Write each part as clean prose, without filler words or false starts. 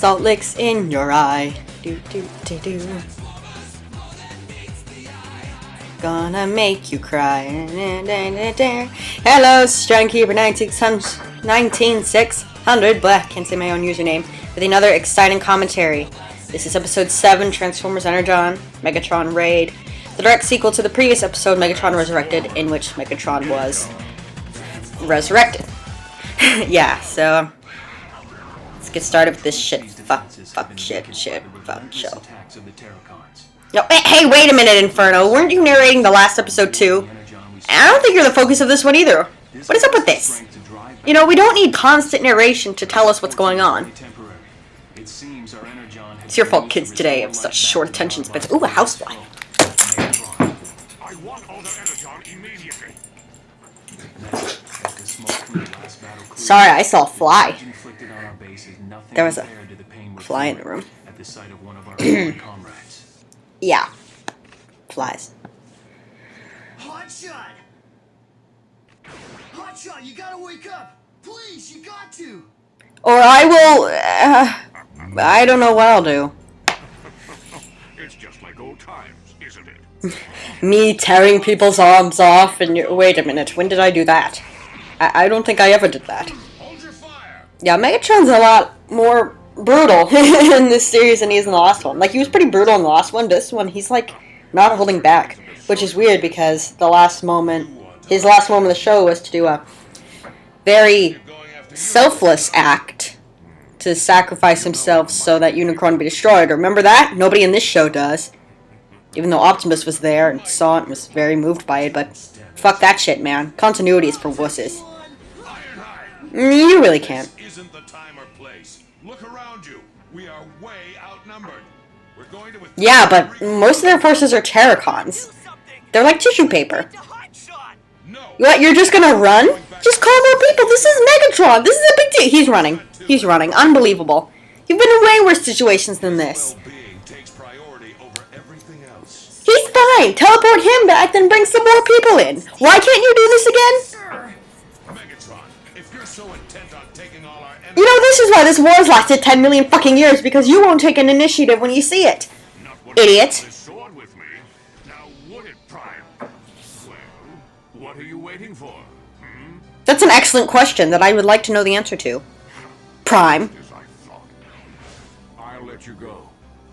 Salt licks in your eye. Do do do do. Gonna make you cry. Hello, Strandkeeper 19600 Black. Can't say my own username. With another exciting commentary. This is episode 7, Transformers Energon, Megatron Raid. The direct sequel to the previous episode, Megatron Resurrected, in which Megatron was resurrected. Yeah, so let's get started with this shit. Fuck, shit, fuck, show. No, hey, wait a minute, Inferno. Weren't you narrating the last episode too? And I don't think you're the focus of this one either. What is up with this? You know, we don't need constant narration to tell us what's going on. It's your fault kids today have such short attention spans. Ooh, a housefly. Sorry, I saw a fly. There was a fly in the room. Yeah. Flies. Hotshot! Hotshot, you gotta wake up! Please, you got to! Or I will, I don't know what I'll do. It's just like old times, isn't it? Me tearing people's arms off and wait a minute, when did I do that? I don't think I ever did that. Hold your fire! Yeah, Megatron's a lot more brutal in this series than he is in the last one. Like, he was pretty brutal in the last one, this one, he's like, not holding back. Which is weird because his last moment in the show was to do a very selfless act to sacrifice himself so that Unicron would be destroyed. Remember that? Nobody in this show does. Even though Optimus was there and saw it and was very moved by it, but fuck that shit, man. Continuity is for wusses. You really can't. Isn't the time or place. Look around you. We are way outnumbered. We're going to Yeah, but most of their forces are Terracons. They're like tissue paper. What, you're just gonna run? Just call more people. This is Megatron. This is a big deal. He's running. He's running. Unbelievable. You've been in way worse situations than this. He's fine. Teleport him back, then bring some more people in. Why can't you do this again? You know, this is why this war's lasted 10 million fucking years, because you won't take an initiative when you see it. Idiot. What are you waiting for? That's an excellent question that I would like to know the answer to. Prime. I'll let you go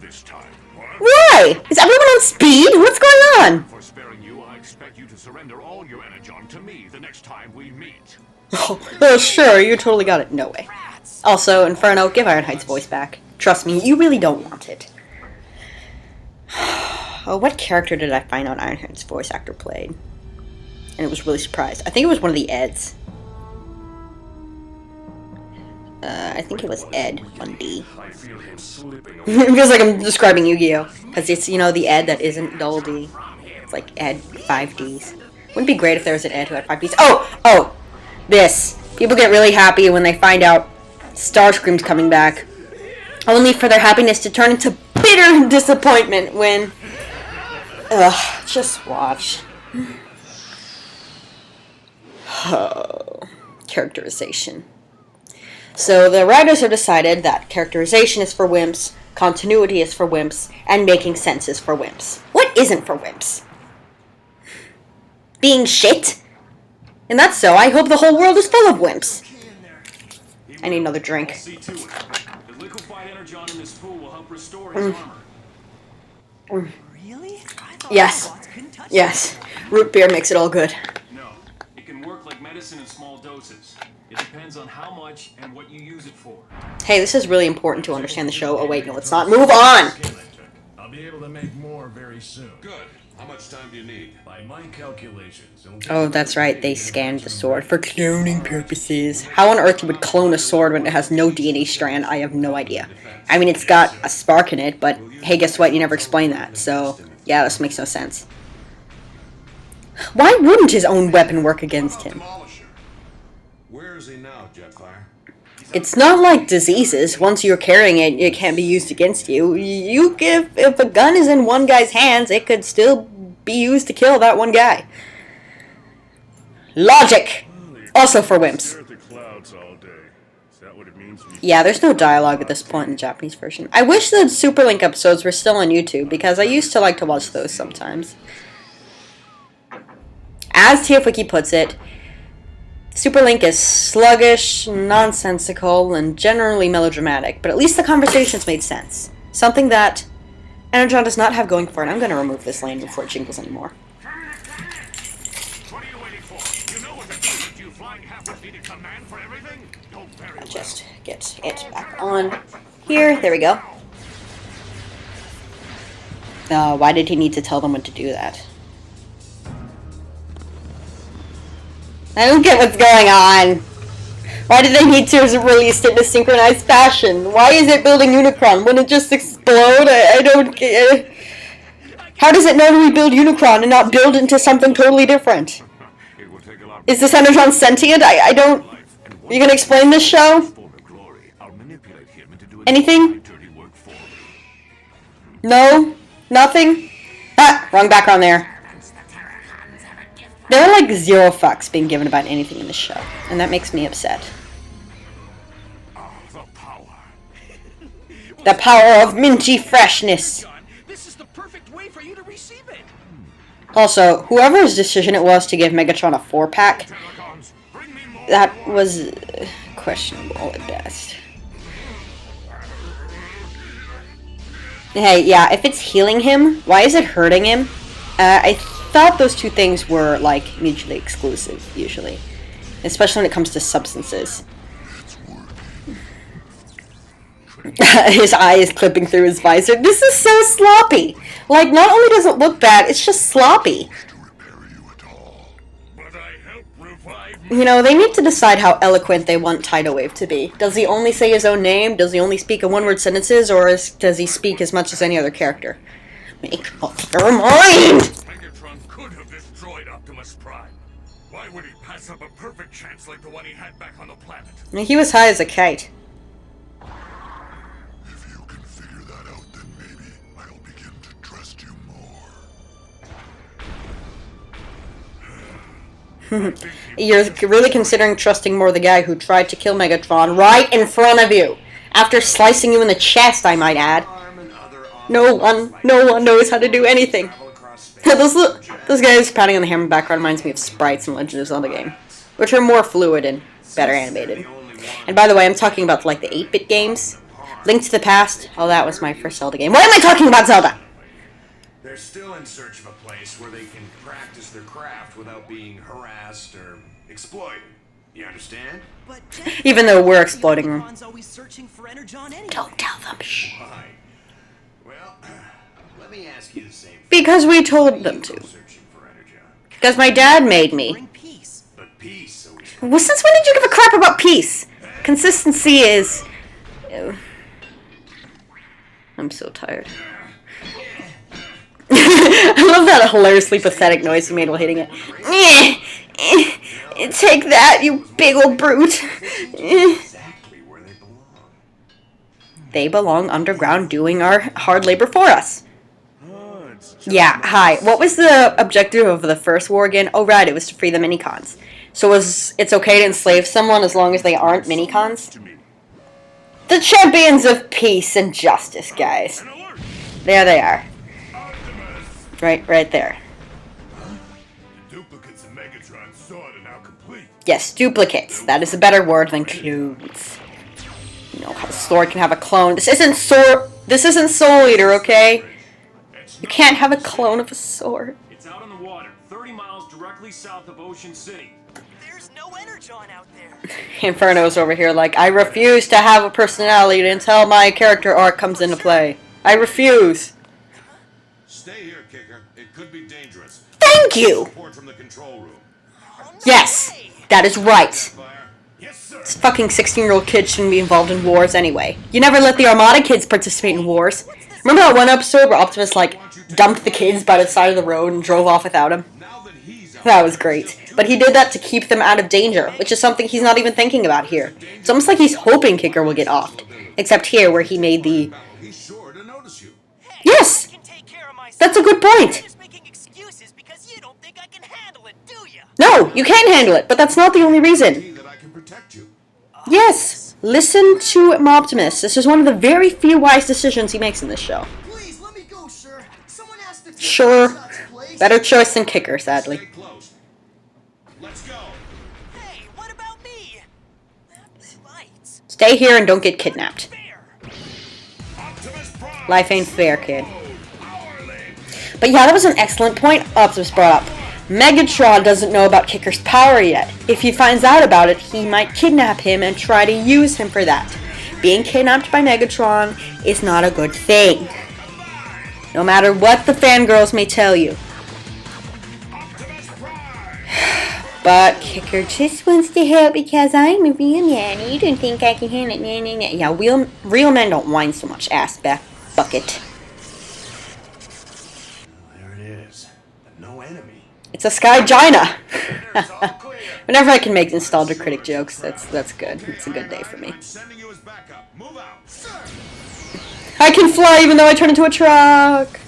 this time. Why? Is everyone on speed? What's going on? For sparing you, I expect you to surrender all your energon to me the next time we meet. Oh, sure, you totally got it. No way. Also, Inferno, give Ironhide's voice back. Trust me, you really don't want it. Oh, what character did I find out Ironhide's voice actor played? And it was really surprised. I think it was one of the Eds. I think it was Ed on D. It feels like I'm describing Yu-Gi-Oh! Because it's, you know, the Ed that isn't double D. It's like Ed 5Ds. Wouldn't it be great if there was an Ed who had 5Ds? Oh! This. People get really happy when they find out Starscream's coming back. Only for their happiness to turn into bitter disappointment when... Ugh, just watch. Oh, characterization. So the writers have decided that characterization is for wimps, continuity is for wimps, and making sense is for wimps. What isn't for wimps? Being shit? And that's so. I hope the whole world is full of wimps. I need another drink. Really? Yes. Yes. Root beer makes it all good. No, it can work like medicine in small doses. It depends on how much and what you use it for. Hey, this is really important to understand the show. Oh wait, no it's not. Move on! I'll be able to make more very soon. Good. How much time do you need? By my calculations, Oh, that's right, they scanned the sword for cloning purposes. How on earth you would clone a sword when it has no DNA strand, I have no idea. I mean, it's got a spark in it, but hey, guess what? You never explained that, so yeah, this makes no sense. Why wouldn't his own weapon work against him? Where is he now, Jetfire? It's not like diseases. Once you're carrying it, it can't be used against you. If a gun is in one guy's hands, it could still be used to kill that one guy. Logic! Also for wimps. Stare at the clouds all day. that what it means? Yeah, there's no dialogue at this point in the Japanese version. I wish the Super Link episodes were still on YouTube, because I used to like to watch those sometimes. As TFWiki puts it, Super Link is sluggish, nonsensical, and generally melodramatic, but at least the conversations made sense. Something that Energon does not have going for it. I'm going to remove this lane before it jingles anymore. What are you waiting for? You know what to do, but you flying half-repeated command for everything? Oh, very well. Just get it back on here. There we go. Why did he need to tell them what to do that? I don't get what's going on. Why did they need to release it in a synchronized fashion? Why is it building Unicron? Wouldn't it just explode? I don't get. How does it know to rebuild Unicron and not build into something totally different? It will take a lot Is this Energon sentient? I don't. Are you gonna explain this show? for the glory. I'll manipulate him into doing Anything? dirty work for me. No? Nothing? Ah, wrong background there. There are like 0 fucks being given about anything in this show, and that makes me upset. Oh, the power. The power of minty freshness. This is the perfect way for you to receive it. Also, whoever's decision it was to give Megatron a 4-pack, Telecons, bring me more. that was questionable at best. Hey, yeah, if it's healing him, why is it hurting him? I thought those two things were, like, mutually exclusive, usually. Especially when it comes to substances. His eye is clipping through his visor. This is so sloppy! Like, not only does it look bad, it's just sloppy. But I help revive You know, they need to decide how eloquent they want Tidal Wave to be. Does he only say his own name? Does he only speak in one-word sentences? Or does he speak as much as any other character? Make up your mind! Megatron could have destroyed Optimus Prime. Why would he pass up a perfect chance like the one he had back on the planet? He was high as a kite. If you can figure that out, then maybe I'll begin to trust you more. You're really considering trusting more the guy who tried to kill Megatron right in front of you. After slicing you in the chest, I might add. No one knows how to do anything. Those guys patting on the hammer background reminds me of sprites in Legend of Zelda game, which are more fluid and better animated. And by the way, I'm talking about like the 8-bit games. Link to the Past. Oh, that was my first Zelda game. Why am I talking about Zelda? They're still in search of a place where they can practice their craft without being harassed or exploited. You understand? But Even though we're exploding them. Unicron's always searching for Energon anyway. Don't tell them. Shh. Why? Well, let me ask you the same thing. Because we told them to. Searching for Energon. Because my dad made me. Bring peace. But peace always. Well, since when did you give a crap about peace? Consistency is... Ew. I'm so tired. I love that hilariously pathetic noise he made while hitting it. Take that, you big old brute. Exactly where they belong. They belong underground doing our hard labor for us. Yeah, hi. What was the objective of the first war again? Oh, right, it was to free the minicons. So it's okay to enslave someone as long as they aren't minicons? The champions of peace and justice, guys. There they are. Right there. The duplicates of Megatron's sword are now complete. Yes, duplicates. That is a better word than clones. You know how the sword can have a clone. This isn't Soul Eater, okay? You can't have a clone of a sword. It's out on the water, 30 miles directly south of Ocean City. There's no Energon out there. Inferno's over here like, I refuse to have a personality until my character arc comes into play. I refuse. Stay here, Kicker. It could be dangerous. Thank you! Report from the control room. Yes, that is right. Fire. Yes, sir. This fucking 16-year-old kid shouldn't be involved in wars anyway. You never let the Armada kids participate in wars. Remember that one episode where Optimus, like, dumped the kids by the side of the road and drove off without him? Now that he's out, That was great. But he did that to keep them out of danger, which is something he's not even thinking about here. It's almost like he's hoping Kicker will get offed. Except here, where he made the... he's sure to notice you. Yes! I can take care of myself. That's a good point! You're just making excuses because you don't think I can handle it, do you? No, you can handle it, but that's not the only reason. That I can protect you. Yes! Listen to Optimus. This is one of the very few wise decisions he makes in this show. Please let me go, sir. Someone has to take Sure. God's place. Better choice than Kicker, sadly. Stay close. Let's go. Hey, what about me? That's right. Stay here and don't get kidnapped. Fair. Optimus Prime! Life ain't fair, kid. Hourly! But yeah, that was an excellent point Optimus brought up. Megatron doesn't know about Kicker's power yet. If he finds out about it, he might kidnap him and try to use him for that. Being kidnapped by Megatron is not a good thing. No matter what the fangirls may tell you. But Kicker just wants to help because I'm a real man. You don't think I can handle it. Yeah, real men don't whine so much, ass back bucket. There it is. No enemy. It's a Skygina! Whenever I can make nostalgia critic jokes, that's good. It's a good day for me. I'm sending you as backup. Move out. I can fly even though I turn into a truck!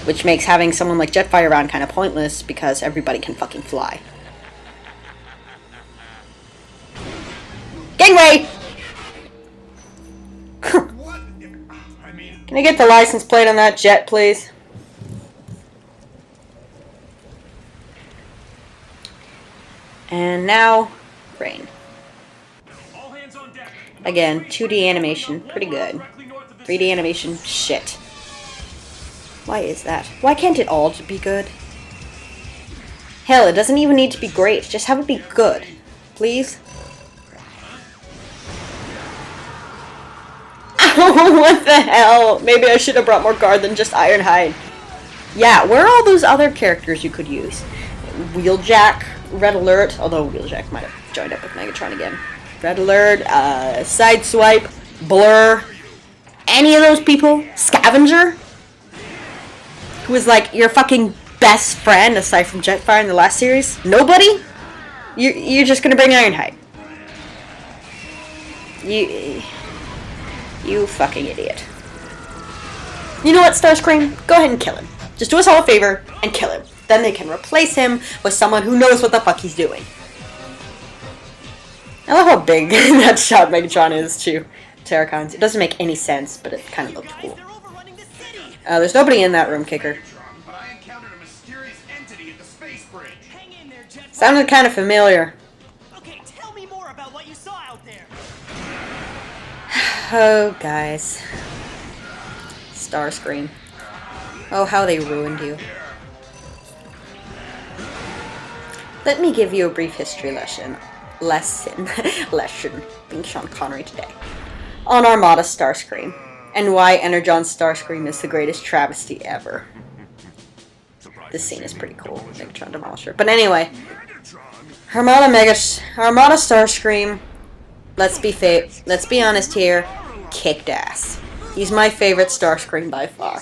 Which makes having someone like Jetfire around kind of pointless because everybody can fucking fly. Gangway! What? I mean, Can I get the license plate on that jet, please? And now, rain. All hands on deck. Again, 2D animation, pretty good. Directly north of this 3D animation, shit. Why is that? Why can't it all be good? Hell, it doesn't even need to be great. Just have it be good. Please? Ow, what the hell? Maybe I should have brought more guard than just Ironhide. Yeah, where are all those other characters you could use? Wheeljack, Red Alert, although Wheeljack might have joined up with Megatron again. Red Alert, Sideswipe, Blur, any of those people? Scavenger? Who was like your fucking best friend aside from Jetfire in the last series? Nobody? You're just gonna bring Ironhide. You fucking idiot. You know what, Starscream? Go ahead and kill him. Just do us all a favor and kill him. Then they can replace him with someone who knows what the fuck he's doing. I love how big that shot Megatron is to Terracons. It doesn't make any sense, but it kind of looked cool. They're overrunning the city. There's nobody in that room, Kicker. but I encountered a mysterious entity at the space bridge. Hang in there, Jet. Sounded kind of familiar. Okay, tell me more about what you saw out there. Oh, guys. Starscream. Oh, how they ruined you. Let me give you a brief history lesson. Being Sean Connery today. On Armada Starscream. And why Energon Starscream is the greatest travesty ever. This scene is pretty cool. Megatron Demolisher. But anyway. Armada Starscream. Let's be honest here. Kicked ass. He's my favorite Starscream by far.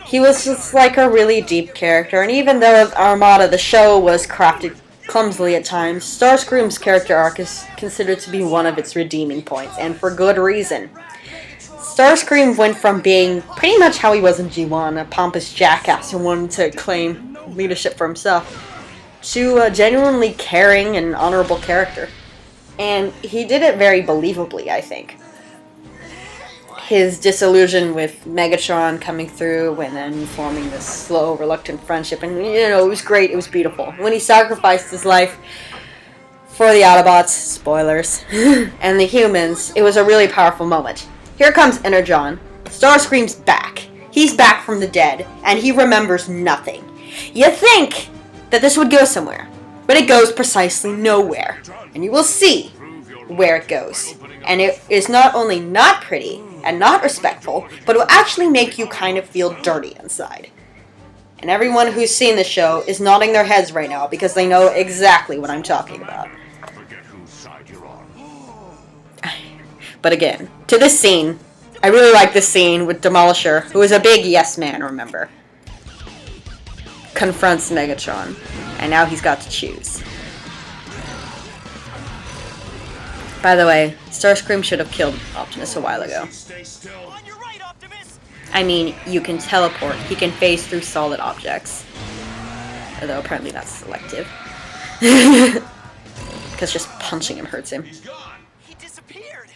He was just like a really deep character, and even though Armada, the show, was crafted clumsily at times, Starscream's character arc is considered to be one of its redeeming points, and for good reason. Starscream went from being pretty much how he was in G1, a pompous jackass who wanted to claim leadership for himself, to a genuinely caring and honorable character. And he did it very believably, I think. His disillusion with Megatron coming through and then forming this slow, reluctant friendship. And, it was great. It was beautiful. When he sacrificed his life for the Autobots, spoilers, and the humans, it was a really powerful moment. Here comes Energon. Starscream's back. He's back from the dead, and he remembers nothing. You think that this would go somewhere, but it goes precisely nowhere. And you will see where it goes. And it is not only not pretty and not respectful, but it will actually make you kind of feel dirty inside. And everyone who's seen the show is nodding their heads right now because they know exactly what I'm talking about. Forget whose side you're on. But again, to this scene, I really like this scene with Demolisher, who is a big yes man, remember. Confronts Megatron, and now he's got to choose. By the way, Starscream should have killed Optimus a while ago. Stay still. On your right, Optimus. I mean, you can teleport. He can phase through solid objects. Although apparently that's selective. because just punching him hurts him. He's gone. He disappeared.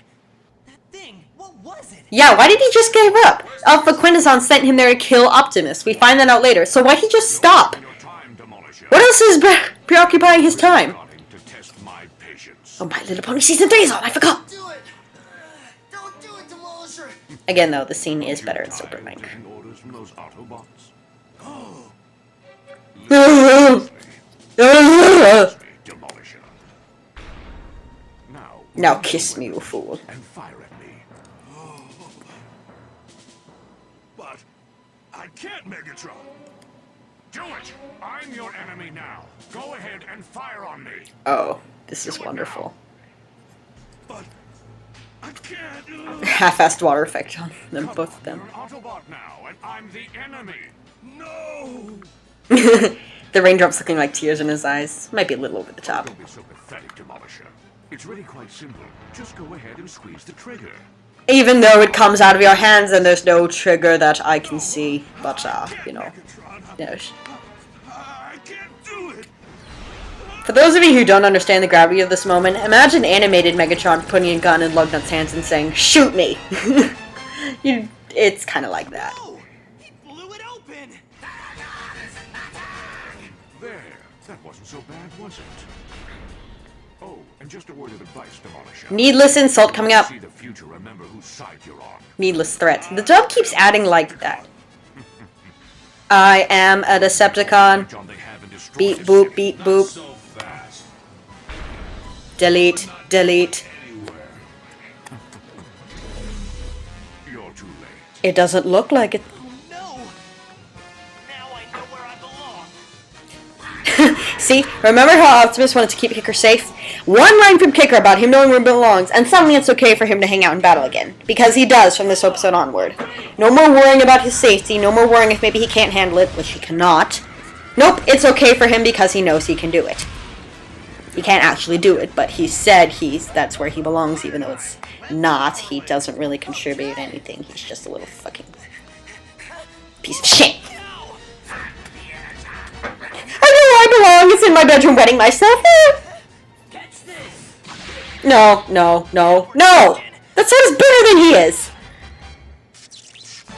That thing, what was it? Yeah, why did he just give up? Alpha Quintesson sent him there to kill Optimus. We find that out later. So why'd he just stop? Your time, Demolisher. What else is preoccupying his time? Starting to test my patience. Oh, My Little Pony Season 3 is on. I forgot. Do it. Don't do it, Demolisher. Again, though, the scene is better in Super Tired of Mike. getting orders from those Autobots. Demolisher. Now kiss me, you fool. And fire at me. But I can't, Megatron. Do it! I'm your enemy now. Go ahead and fire on me. Oh, this is wonderful. But I can't. Half-assed water effect on them, both of them. You're an Autobot now, and I'm the enemy. No. The raindrops looking like tears in his eyes. Might be a little over the top. Don't be so pathetic, Demolisher. It's really quite simple. Just go ahead and squeeze the trigger. Even though it comes out of your hands and there's no trigger that I can see. But, you know. I can't do it. For those of you who don't understand the gravity of this moment, imagine animated Megatron putting a gun in Lugnut's hands and saying, "Shoot me!" It's kind of like that. Oh, he blew it open. There. That wasn't so bad, was it? Oh, and just a word of advice, Demolisher. Needless insult coming up. See the future, remember whose side you're on. Needless threat. The dub keeps adding like that. I am a Decepticon. John, they haven't destroyed Beep this boop, city. beep boop. So fast. Delete, delete. Anywhere. You're too late. It doesn't look like it. No. Now I know where I belong. See, remember how Optimus wanted to keep Kicker safe? One line from Kicker about him knowing where he belongs, and suddenly it's okay for him to hang out in battle again. Because he does from this episode onward. No more worrying about his safety, no more worrying if maybe he can't handle it, which he cannot. Nope, it's okay for him because he knows he can do it. He can't actually do it, but he said that's where he belongs, even though it's not. He doesn't really contribute anything. He's just a little fucking piece of shit. I know where I belong. It's in my bedroom wetting myself. Catch this. No, no, no, no! That sounds better than he is!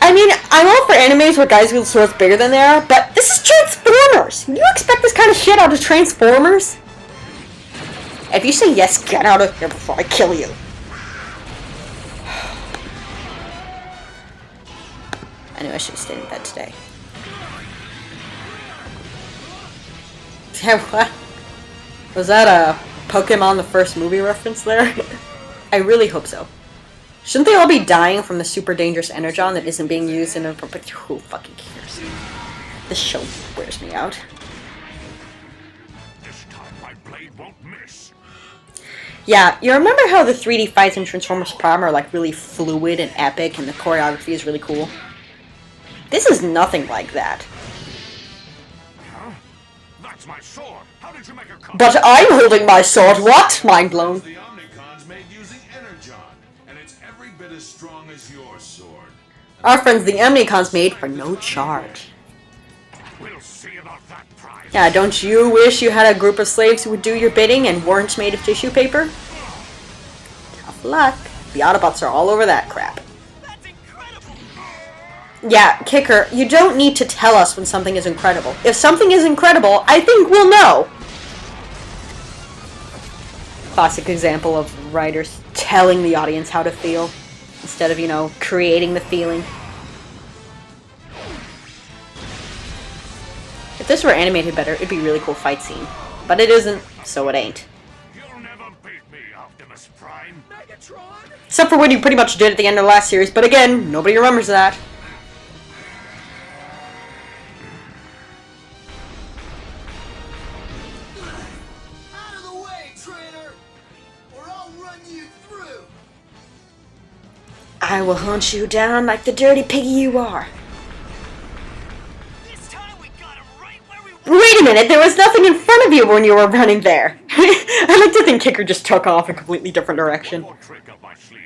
I mean, I'm all for animes where guys wield swords bigger than they are, but this is Transformers! You expect this kind of shit out of Transformers? If you say yes, get out of here before I kill you. I knew I should have stayed in bed today. Yeah, what? Was that a Pokemon the first movie reference there? I really hope so. Shouldn't they all be dying from the super dangerous Energon that isn't being used in a... Who fucking cares? This show wears me out. This time my blade won't miss. Yeah, you remember how the 3D fights in Transformers Prime are like really fluid and epic and the choreography is really cool? This is nothing like that. Huh? That's my sword. How did you make a copy? But I'm holding my sword, what? Mind blown. The Omnicon's made using Energon, and it's every bit as strong as your sword. Our friends the Omnicons made for no charge. We'll see about that prize. Yeah, don't you wish you had a group of slaves who would do your bidding and weren't made of tissue paper? Tough luck. The Autobots are all over that crap. That's incredible. Yeah, Kicker, you don't need to tell us when something is incredible. If something is incredible, I think we'll know. Classic example of writers telling the audience how to feel instead of, you know, creating the feeling. If this were animated better, it'd be a really cool fight scene. But it isn't, so it ain't. You'll never beat me, Optimus Prime. Megatron. Except for what you pretty much did at the end of the last series, but again, nobody remembers that. Out of the way, traitor, or I'll run you through. I will hunt you down like the dirty piggy you are. This time we got him right where we Wait a minute, there was nothing in front of you when you were running there. I like to think Kicker just took off a completely different direction. More trick up my sleeve.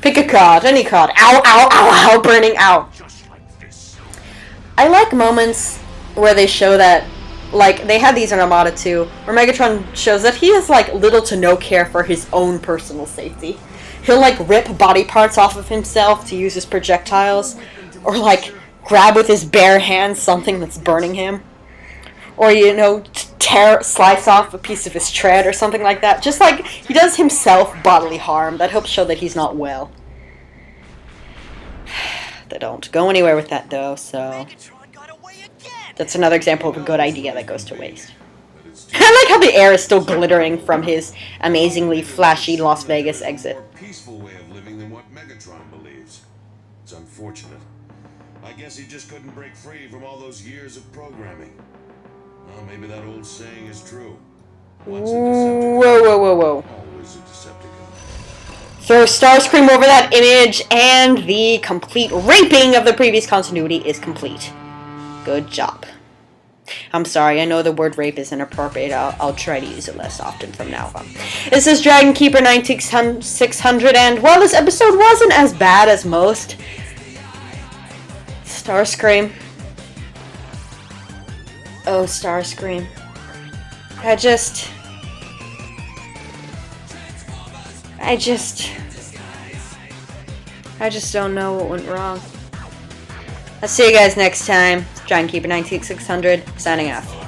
Pick a card, any card. Ow, ow, ow, ow, burning, ow. Just like this. I like moments where they show that Like, they had these in Armada 2, where Megatron shows that he has, like, little to no care for his own personal safety. He'll, like, rip body parts off of himself to use his projectiles, or, like, grab with his bare hands something that's burning him. Or, you know, slice off a piece of his tread or something like that. Just like, he does himself bodily harm. That helps show that he's not well. They don't go anywhere with that, though, so... That's another example of a good idea that goes to waste. I like how the air is still glittering from his amazingly flashy Las Vegas exit. More peaceful way of living than what Megatron believes. It's unfortunate. I guess he just couldn't break free from all those years of programming. Well, maybe that old saying is true. Once a Decepticon, Whoa. always a Decepticon. Throw Starscream over that image, and the complete raping of the previous continuity is complete. Good job. I'm sorry, I know the word rape is inappropriate. I'll try to use it less often from now on. This is Dragon Keeper 9600, and while this episode wasn't as bad as most, Starscream. Oh, Starscream. I just don't know what went wrong. I'll see you guys next time. Dragon Keeper 9600, signing off.